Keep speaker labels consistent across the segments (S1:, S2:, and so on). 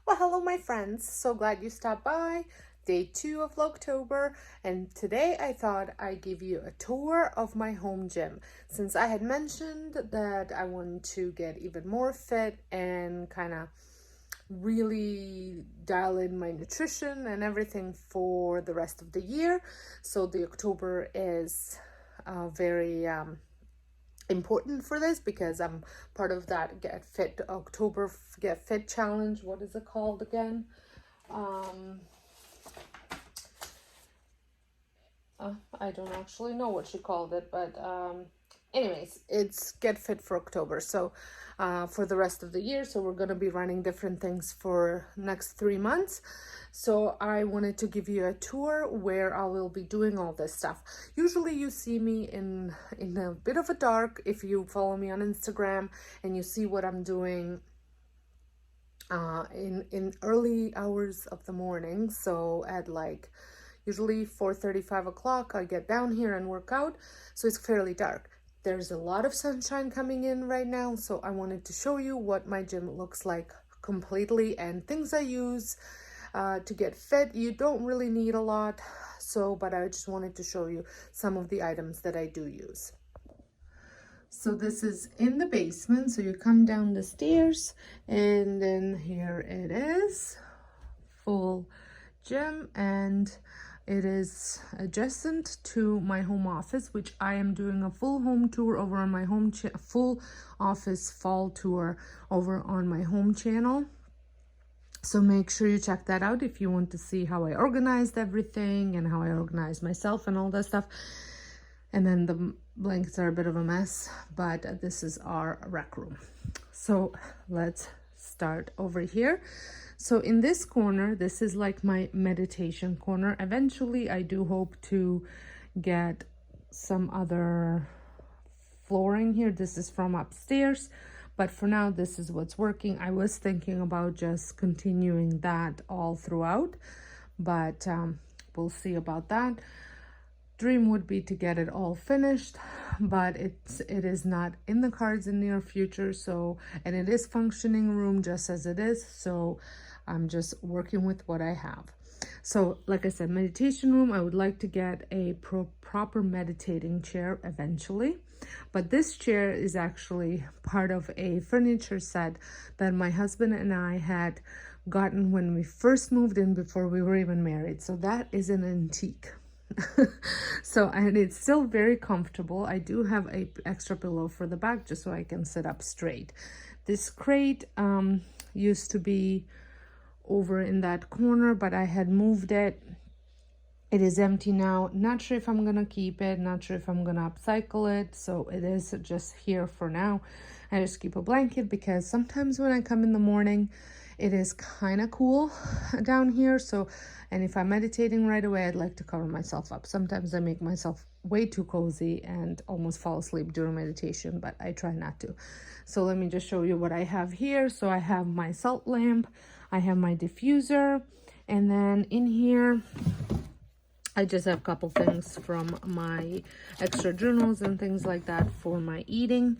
S1: Well, hello, my friends. So glad you stopped by. Day 2 of October, and today I thought I'd give you a tour of my home gym. Since I had mentioned that I want to get even more fit and kind of really dial in my nutrition and everything for the rest of the year. So the October is very important for this because I'm part of that Get Fit October Get Fit challenge. What is it called again? I don't actually know what she called it, but anyways, it's Get Fit for October. So for the rest of the year, so we're going to be running different things for next 3 months. So I wanted to give you a tour where I will be doing all this stuff. Usually you see me in a bit of a dark if you follow me on Instagram, and you see what I'm doing in early hours of the morning. So at like usually 4:30, 5 o'clock, I get down here and work out, so it's fairly dark. There's a lot of sunshine coming in right now, so I wanted to show you what my gym looks like completely and things I use to get fit. You don't really need a lot, but I just wanted to show you some of the items that I do use. So this is in the basement, so you come down the stairs, and then here it is, full gym, and it is adjacent to my home office, which I am doing a full home tour over on my full office fall tour over on my home channel. So make sure you check that out if you want to see how I organized everything and how I organized myself and all that stuff. And then the blankets are a bit of a mess, but this is our rec room. So let's start over here. So in this corner, this is like my meditation corner. Eventually, I do hope to get some other flooring here. This is from upstairs, but for now, this is what's working. I was thinking about just continuing that all throughout, but we'll see about that. Dream would be to get it all finished, but it is not in the cards in the near future. So, and it is functioning room just as it is, so I'm just working with what I have. So like I said, meditation room, I would like to get a proper meditating chair eventually, but this chair is actually part of a furniture set that my husband and I had gotten when we first moved in before we were even married. So that is an antique. So, and it's still very comfortable. I do have a extra pillow for the back just so I can sit up straight. This crate used to be over in that corner, but I had moved it. It is empty now. Not sure if I'm gonna keep it, not sure if I'm gonna upcycle it, so it is just here for now. I just keep a blanket because sometimes when I come in the morning, it is kind of cool down here. So, and if I'm meditating right away, I'd like to cover myself up. Sometimes I make myself way too cozy and almost fall asleep during meditation, but I try not to. So let me just show you what I have here. So I have my salt lamp, I have my diffuser, and then in here, I just have a couple things from my extra journals and things like that for my eating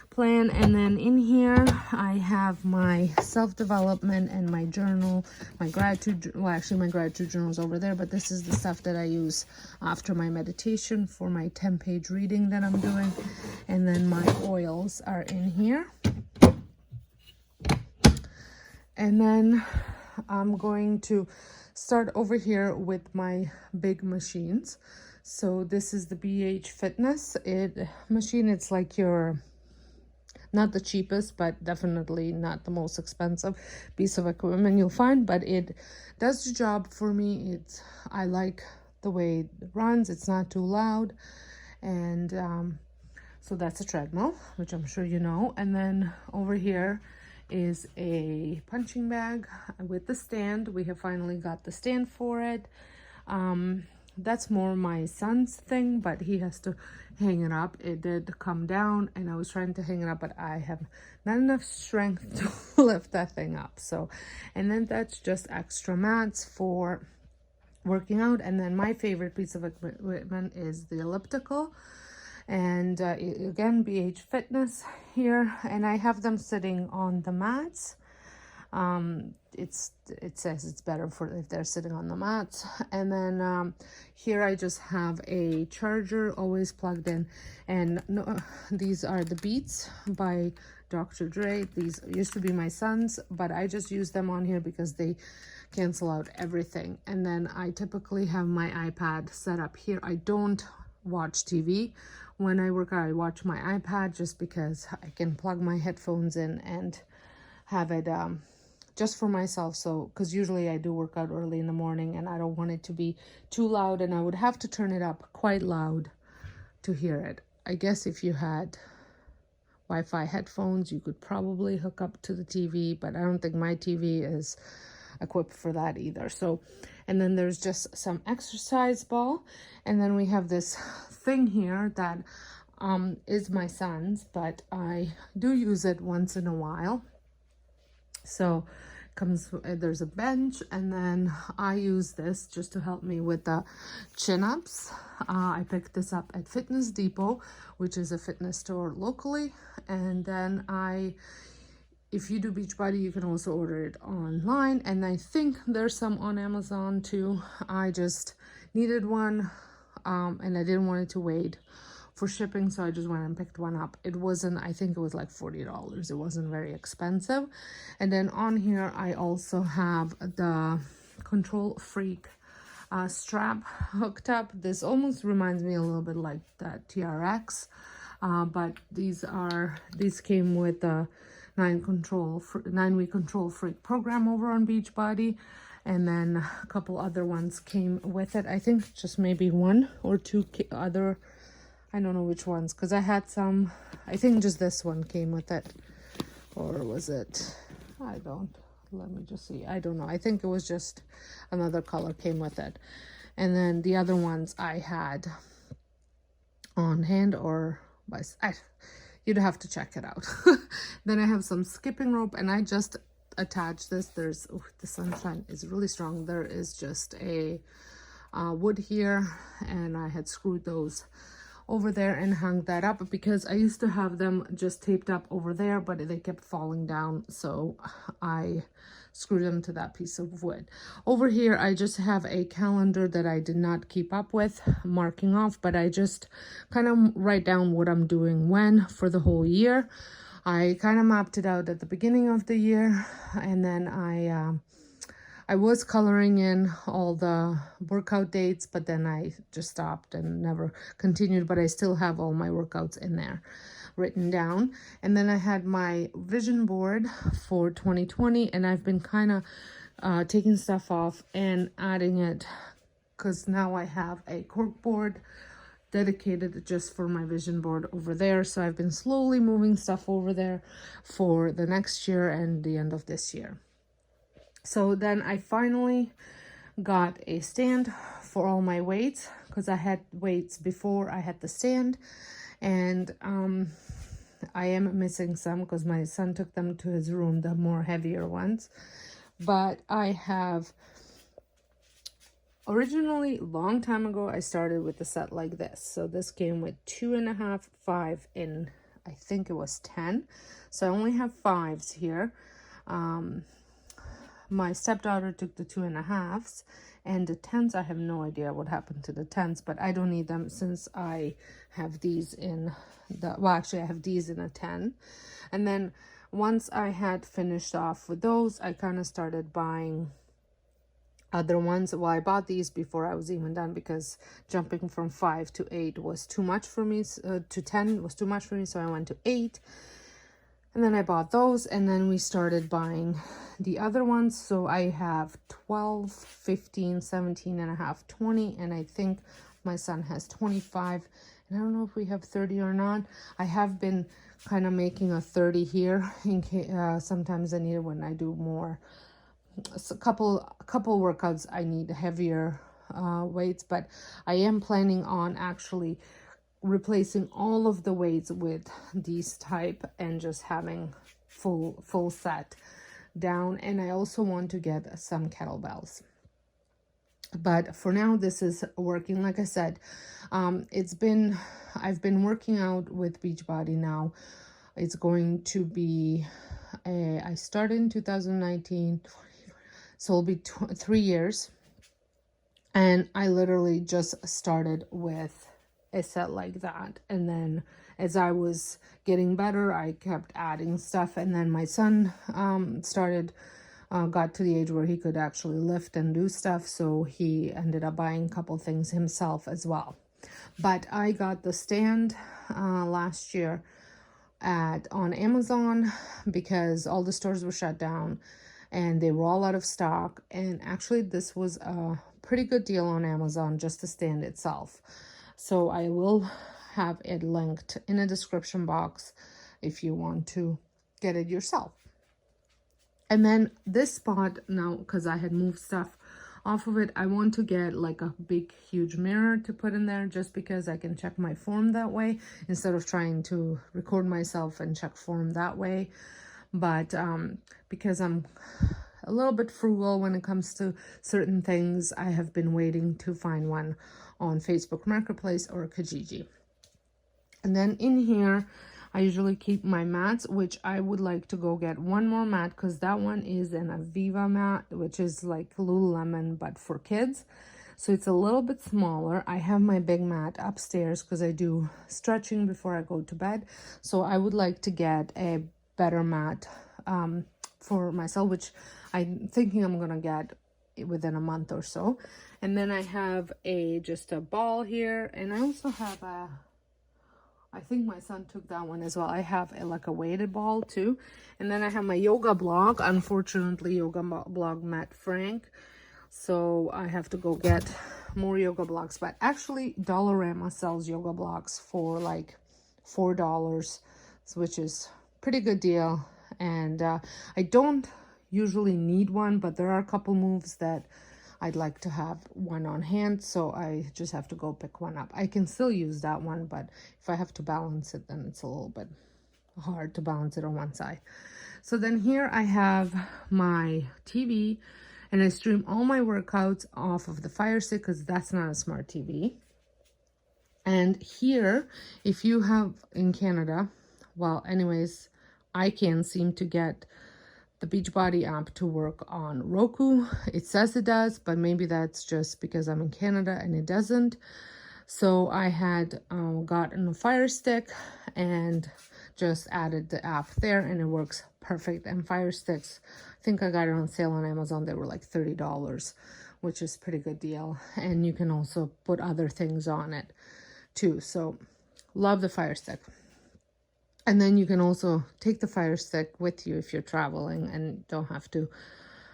S1: plan. And then in here I have my self-development and my journal, my gratitude, well actually my gratitude journal is over there, but this is the stuff that I use after my meditation for my 10-page reading that I'm doing. And then my oils are in here. And then I'm going to start over here with my big machines. So this is the BH Fitness machine. It's like your, not the cheapest, but definitely not the most expensive piece of equipment you'll find, but it does the job for me. I like the way it runs. It's not too loud. And so that's a treadmill, which I'm sure you know. And then over here is a punching bag with the stand. We have finally got the stand for it. That's more my son's thing, but he has to hang it up. It did come down and I was trying to hang it up, but I have not enough strength to lift that thing up. So, and then that's just extra mats for working out. And then my favorite piece of equipment is the elliptical. And again, BH Fitness here, and I have them sitting on the mats. It says it's better for if they're sitting on the mats. And then here I just have a charger always plugged in, and no, these are the Beats by Dr. Dre. These used to be my son's, but I just use them on here because they cancel out everything. And then I typically have my iPad set up here. I don't watch TV when I work out. I watch my iPad just because I can plug my headphones in and have it just for myself. So because usually I do work out early in the morning and I don't want it to be too loud, and I would have to turn it up quite loud to hear it. I guess if you had Wi-Fi headphones, you could probably hook up to the TV, but I don't think my TV is equipped for that either. So, and then there's just some exercise ball, and then we have this thing here that is my son's, but I do use it once in a while. So there's a bench, and then I use this just to help me with the chin-ups. I picked this up at Fitness Depot, which is a fitness store locally. And then if you do Beachbody, you can also order it online, and I think there's some on Amazon too. I just needed one, and I didn't want it to wait for shipping, so I just went and picked one up. It wasn't, I think it was like $40. It wasn't very expensive. And then on here I also have the Control Freak strap hooked up. This almost reminds me a little bit like the TRX, but these came with the 9-week Control Freak program over on Beachbody, and then a couple other ones came with it. I think just maybe one or two other, I don't know which ones, because I had some. I think just this one came with it, or was it? Let me just see. I don't know. I think it was just another color came with it. And then the other ones I had on hand, or you'd have to check it out. Then I have some skipping rope, and I just attached this. The sunshine is really strong. There is just a wood here, and I had screwed those over there and hung that up because I used to have them just taped up over there, but they kept falling down, so I screwed them to that piece of wood. Over here I just have a calendar that I did not keep up with marking off, but I just kind of write down what I'm doing when for the whole year. I kind of mapped it out at the beginning of the year, and then I was coloring in all the workout dates, but then I just stopped and never continued, but I still have all my workouts in there written down. And then I had my vision board for 2020, and I've been kind of taking stuff off and adding it, because now I have a cork board dedicated just for my vision board over there. So I've been slowly moving stuff over there for the next year and the end of this year. So then I finally got a stand for all my weights, because I had weights before I had the stand, and I am missing some because my son took them to his room, the more heavier ones. But I have originally, long time ago, I started with a set like this. So this came with 2.5, 5, and I think it was 10. So I only have 5s here. My stepdaughter took the 2.5s, and the 10s, I have no idea what happened to the 10s, but I don't need them since I have these in actually I have these in a 10. And then once I had finished off with those, I kind of started buying other ones. Well, I bought these before I was even done, because jumping from 5 to 8 was too much for me, to 10 was too much for me, so I went to 8. And then I bought those, and then we started buying the other ones. So I have 12, 15, 17 and a half, 20, and I think my son has 25. And I don't know if we have 30 or not. I have been kind of making a 30 here in case sometimes I need it when I do more. A couple workouts I need heavier weights, but I am planning on actually replacing all of the weights with these type and just having full set down. And I also want to get some kettlebells, but for now this is working. Like I said, I've been working out with Beachbody now. It's going to be I started in 2019, so it'll be 3 years. And I literally just started with a set like that. And then as I was getting better, I kept adding stuff. And then my son got to the age where he could actually lift and do stuff. So he ended up buying a couple things himself as well. But I got the stand last year on Amazon because all the stores were shut down and they were all out of stock. And actually this was a pretty good deal on Amazon, just the stand itself. So I will have it linked in a description box if you want to get it yourself. And then this spot now, because I had moved stuff off of it, I want to get like a big huge mirror to put in there, just because I can check my form that way instead of trying to record myself and check form that way. But because I'm a little bit frugal when it comes to certain things, I have been waiting to find one on Facebook Marketplace or Kijiji. And then in here, I usually keep my mats, which I would like to go get one more mat because that one is an Aviva mat, which is like Lululemon, but for kids. So it's a little bit smaller. I have my big mat upstairs because I do stretching before I go to bed. So I would like to get a better mat for myself, which I'm thinking I'm gonna get within a month or so. And then I have just a ball here, and I also have I think my son took that one as well. I have like a weighted ball too. And then I have my yoga blog. Unfortunately, yoga blog met Frank, so I have to go get more yoga blocks. But actually Dollarama sells yoga blocks for like $4, which is pretty good deal. And I don't usually need one, but there are a couple moves that I'd like to have one on hand, so I just have to go pick one up. I can still use that one, but if I have to balance it, then it's a little bit hard to balance it on one side. So then here I have my TV, and I stream all my workouts off of the Fire Stick because that's not a smart TV. And here, if you have in Canada, well, anyways, I can't seem to get the Beachbody app to work on Roku. It says it does, but maybe that's just because I'm in Canada and it doesn't. So I had gotten a Fire Stick and just added the app there, and it works perfect. And Fire Sticks, I think I got it on sale on Amazon. They were like $30, which is a pretty good deal. And you can also put other things on it too. So love the Fire Stick. And then you can also take the Fire Stick with you if you're traveling and don't have to,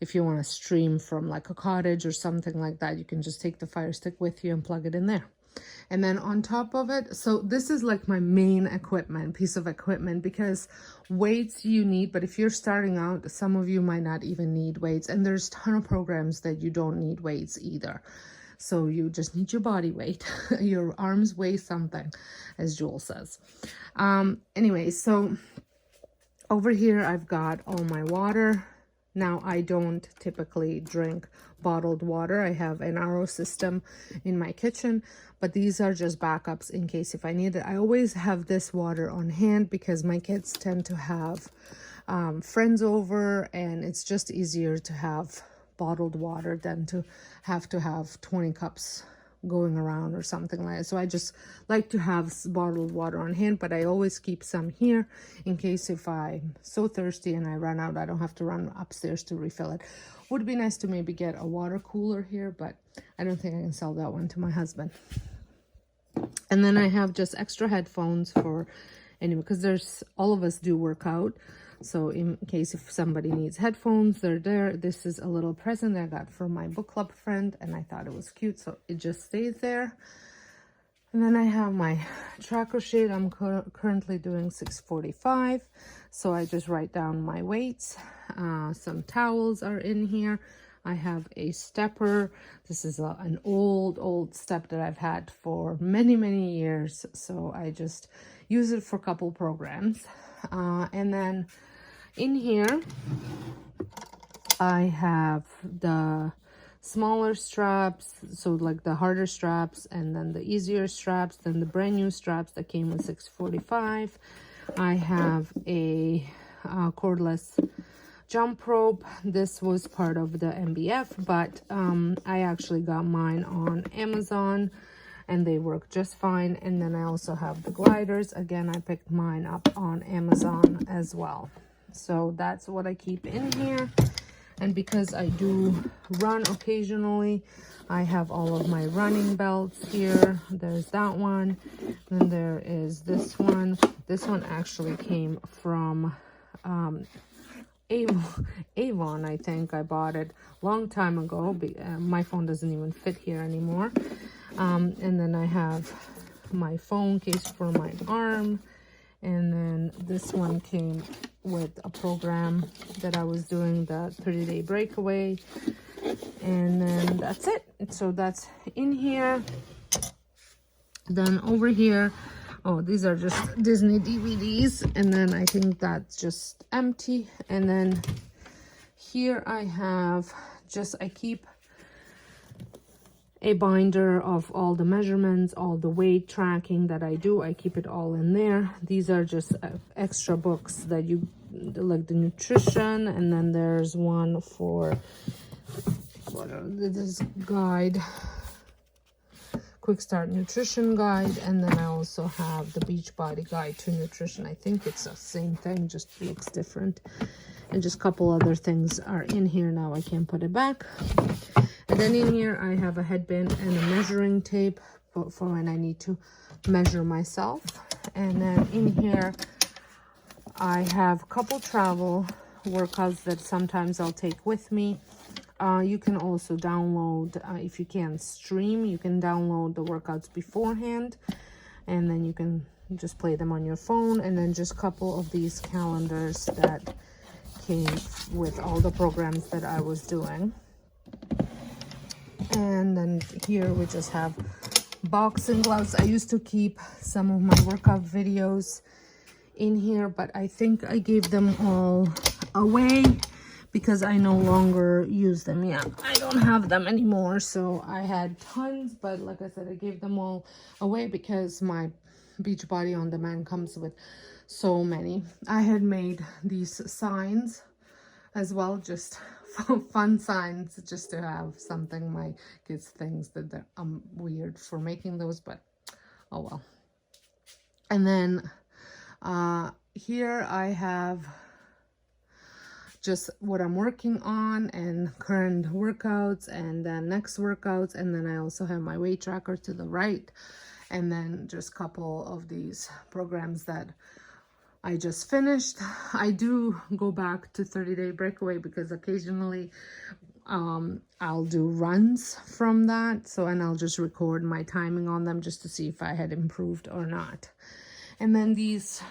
S1: if you want to stream from like a cottage or something like that, you can just take the Fire Stick with you and plug it in there. And then on top of it, so this is like my main piece of equipment, because weights you need, but if you're starting out, some of you might not even need weights. And there's a ton of programs that you don't need weights either. So you just need your body weight. Your arms weigh something, as Joel says. Anyway, so over here I've got all my water. Now I don't typically drink bottled water. I have an RO system in my kitchen, but these are just backups in case if I need it. I always have this water on hand because my kids tend to have friends over, and it's just easier to have bottled water than to have 20 cups going around or something like that. So I just like to have bottled water on hand, but I always keep some here in case if I'm so thirsty and I run out, I don't have to run upstairs to refill it. Would be nice to maybe get a water cooler here, but I don't think I can sell that one to my husband. And then I have just extra headphones for anyway, because all of us do work out. So in case if somebody needs headphones, they're there. This is a little present I got from my book club friend, and I thought it was cute, so it just stays there. And then I have my tracker sheet. I'm currently doing 645, so I just write down my weights. Some towels are in here. I have a stepper. This is an old step that I've had for many years, so I just use it for a couple programs. And then in here I have the smaller straps, so like the harder straps, and then the easier straps, then the brand new straps that came with 645. I have a cordless jump rope. This was part of the MBF, but I actually got mine on Amazon and they work just fine. And then I also have the gliders. Again, I picked mine up on Amazon as well. So that's what I keep in here. And because I do run occasionally, I have all of my running belts here. There's that one. Then there is this one. This one actually came from Avon, I think. I bought it a long time ago. My phone doesn't even fit here anymore. And then I have my phone case for my arm. And then this one came with a program that I was doing, the 30-day breakaway. And then that's it. So that's in here. Then over here, oh, these are just Disney DVDs. And then I think that's just empty. And then here I have I keep a binder of all the measurements, all the weight tracking that I do. I keep it all in there. These are just extra books that you, like the nutrition. And then there's one for this guide, quick start nutrition guide. And then I also have the Beachbody guide to nutrition. I think it's the same thing, just looks different. And just a couple other things are in here now. I can't put it back. And then in here I have a headband and a measuring tape for when I need to measure myself. And then in here I have a couple travel workouts that sometimes I'll take with me. You can also download, if you can't stream, you can download the workouts beforehand, and then you can just play them on your phone. And then just a couple of these calendars that came with all the programs that I was doing. And then here we just have boxing gloves. I used to keep some of my workout videos in here, but I think I gave them all away because I no longer use them. Yeah, I don't have them anymore. So I had tons, but like I said, I gave them all away because my Beachbody On Demand comes with so many. I had made these signs as well, just fun signs, just to have something. My kids thinks that I'm weird for making those, but oh well. And then here I have just what I'm working on and current workouts and then next workouts. And then I also have my weight tracker to the right. And then just a couple of these programs that I just finished. I do go back to 30-day breakaway because occasionally I'll do runs from that. So, and I'll just record my timing on them just to see if I had improved or not. And then these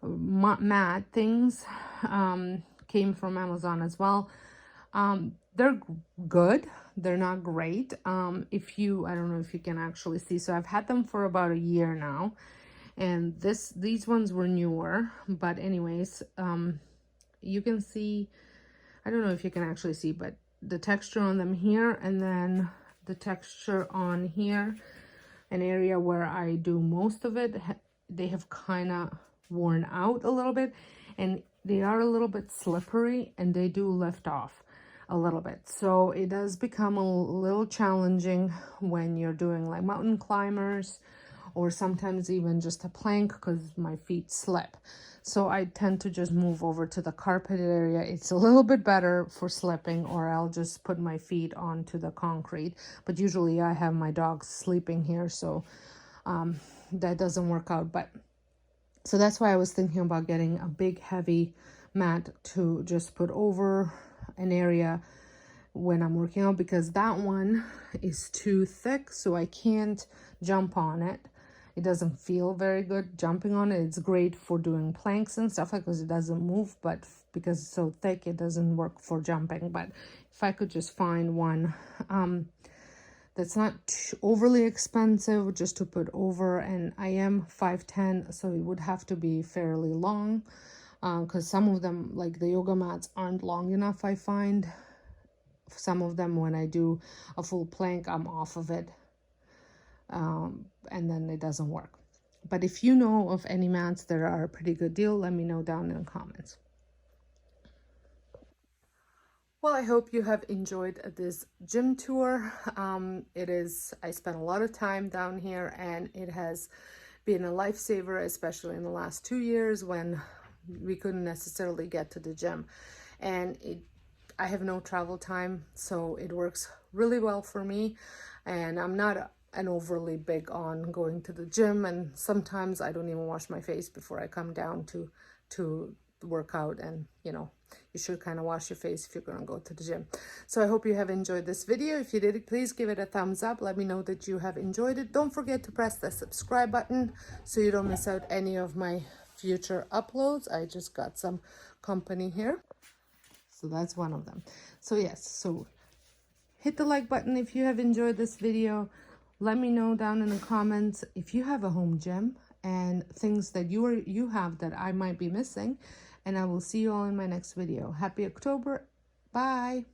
S1: mat things came from Amazon as well. They're good. They're not great. I don't know if you can actually see. So I've had them for about a year now. And these ones were newer, but anyways, you can see, I don't know if you can actually see, but the texture on them here, and then the texture on here, an area where I do most of it, they have kind of worn out a little bit, and they are a little bit slippery, and they do lift off a little bit. So it does become a little challenging when you're doing like mountain climbers, or sometimes even just a plank, because my feet slip. So I tend to just move over to the carpet area. It's a little bit better for slipping, or I'll just put my feet onto the concrete. But usually I have my dogs sleeping here, so that doesn't work out. But so that's why I was thinking about getting a big heavy mat to just put over an area when I'm working out, because that one is too thick, so I can't jump on it. It doesn't feel very good jumping on it. It's great for doing planks and stuff, because it doesn't move, but because it's so thick, it doesn't work for jumping. But if I could just find one that's not overly expensive, just to put over, and I am 5'10", so it would have to be fairly long, because some of them, like the yoga mats, aren't long enough. I find some of them, when I do a full plank, I'm off of it. And then it doesn't work. But if you know of any mats that are a pretty good deal, let me know down in the comments. Well, I hope you have enjoyed this gym tour. I spent a lot of time down here, and it has been a lifesaver, especially in the last 2 years when we couldn't necessarily get to the gym. And I have no travel time, so it works really well for me. And I'm not an overly big on going to the gym, and sometimes I don't even wash my face before I come down to work out. And you should kind of wash your face if you're going to go to the gym. So I hope you have enjoyed this video. If you did, please give it a thumbs up. Let me know that you have enjoyed it. Don't forget to press the subscribe button so you don't miss out any of my future uploads. I just got some company here, so that's one of them. So yes, so hit the like button if you have enjoyed this video. Let me know down in the comments if you have a home gym and things that you have that I might be missing. And I will see you all in my next video. Happy October. Bye.